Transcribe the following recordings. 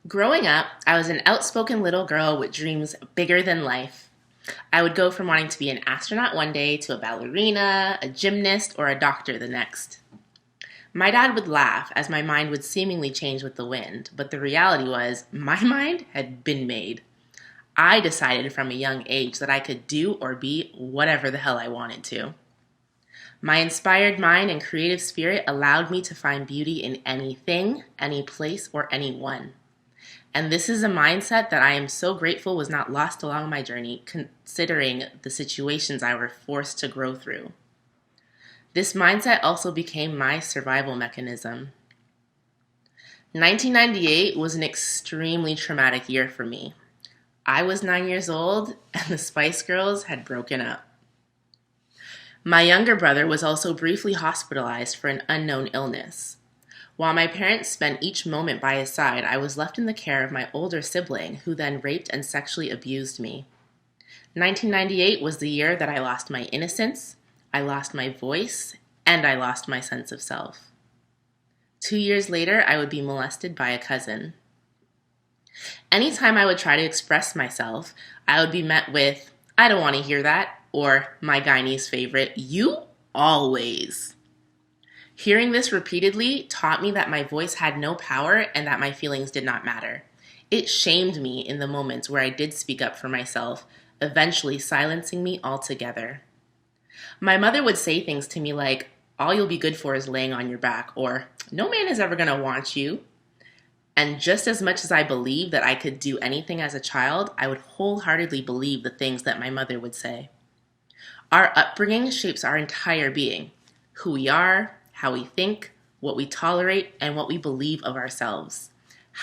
Growing up, I was an outspoken little girl with dreams bigger than life. I would go from wanting to be an astronaut one day to a ballerina, a gymnast, or a doctor the next. My dad would laugh as my mind would seemingly change with the wind, but the reality was my mind had been made. I decided from a young age that I could do or be whatever the hell I wanted to. My inspired mind and creative spirit allowed me to find beauty in anything, any place, or anyone. And this is a mindset that I am so grateful was not lost along my journey, considering the situations I were forced to grow through. This mindset also became my survival mechanism. 1998 was an extremely traumatic year for me. I was 9 years old, and the Spice Girls had broken up. My younger brother was also briefly hospitalized for an unknown illness. While my parents spent each moment by his side, I was left in the care of my older sibling, who then raped and sexually abused me. 1998 was the year that I lost my innocence, I lost my voice, and I lost my sense of self. 2 years later, I would be molested by a cousin. Anytime I would try to express myself, I would be met with, "I don't want to hear that," or my Guyanese favorite, "You always." Hearing this repeatedly taught me that my voice had no power and that my feelings did not matter. It shamed me in the moments where I did speak up for myself, eventually silencing me altogether. My mother would say things to me like, "All you'll be good for is laying on your back," or "No man is ever going to want you." And just as much as I believed that I could do anything as a child, I would wholeheartedly believe the things that my mother would say. Our upbringing shapes our entire being, who we are, how we think, what we tolerate, and what we believe of ourselves.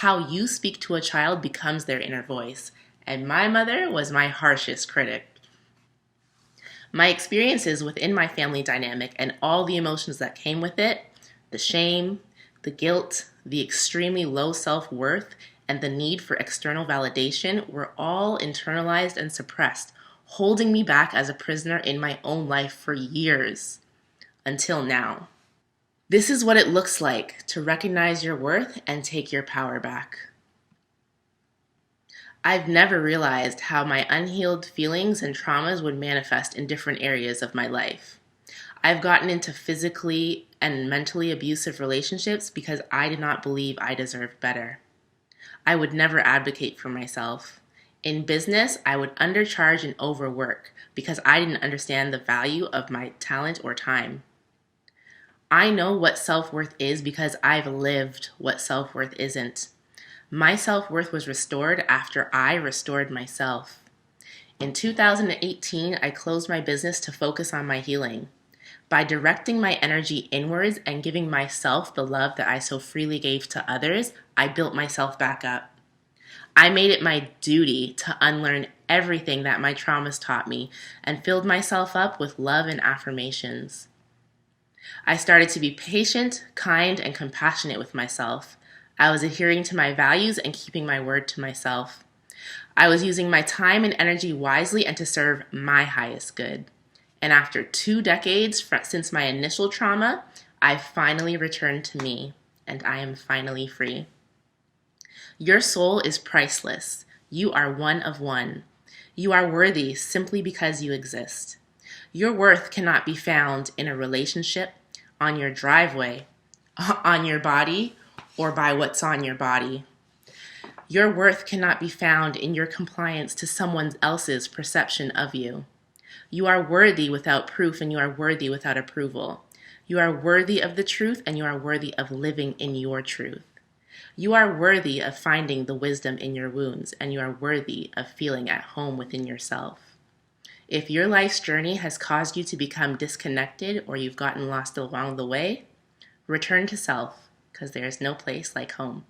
How you speak to a child becomes their inner voice, and my mother was my harshest critic. My experiences within my family dynamic and all the emotions that came with it, the shame, the guilt, the extremely low self-worth, and the need for external validation were all internalized and suppressed, holding me back as a prisoner in my own life for years, until now. This is what it looks like to recognize your worth and take your power back. I've never realized how my unhealed feelings and traumas would manifest in different areas of my life. I've gotten into physically and mentally abusive relationships because I did not believe I deserved better. I would never advocate for myself. In business, I would undercharge and overwork because I didn't understand the value of my talent or time. I know what self-worth is because I've lived what self-worth isn't. My self-worth was restored after I restored myself. In 2018, I closed my business to focus on my healing. By directing my energy inwards and giving myself the love that I so freely gave to others, I built myself back up. I made it my duty to unlearn everything that my traumas taught me and filled myself up with love and affirmations. I started to be patient, kind, and compassionate with myself. I was adhering to my values and keeping my word to myself. I was using my time and energy wisely and to serve my highest good. And after 2 decades since my initial trauma, I finally returned to me, and I am finally free. Your soul is priceless. You are one of one. You are worthy simply because you exist. Your worth cannot be found in a relationship, on your driveway, on your body, or by what's on your body. Your worth cannot be found in your compliance to someone else's perception of you. You are worthy without proof, and you are worthy without approval. You are worthy of the truth, and you are worthy of living in your truth. You are worthy of finding the wisdom in your wounds, and you are worthy of feeling at home within yourself. If your life's journey has caused you to become disconnected or you've gotten lost along the way, return to self, because there is no place like home.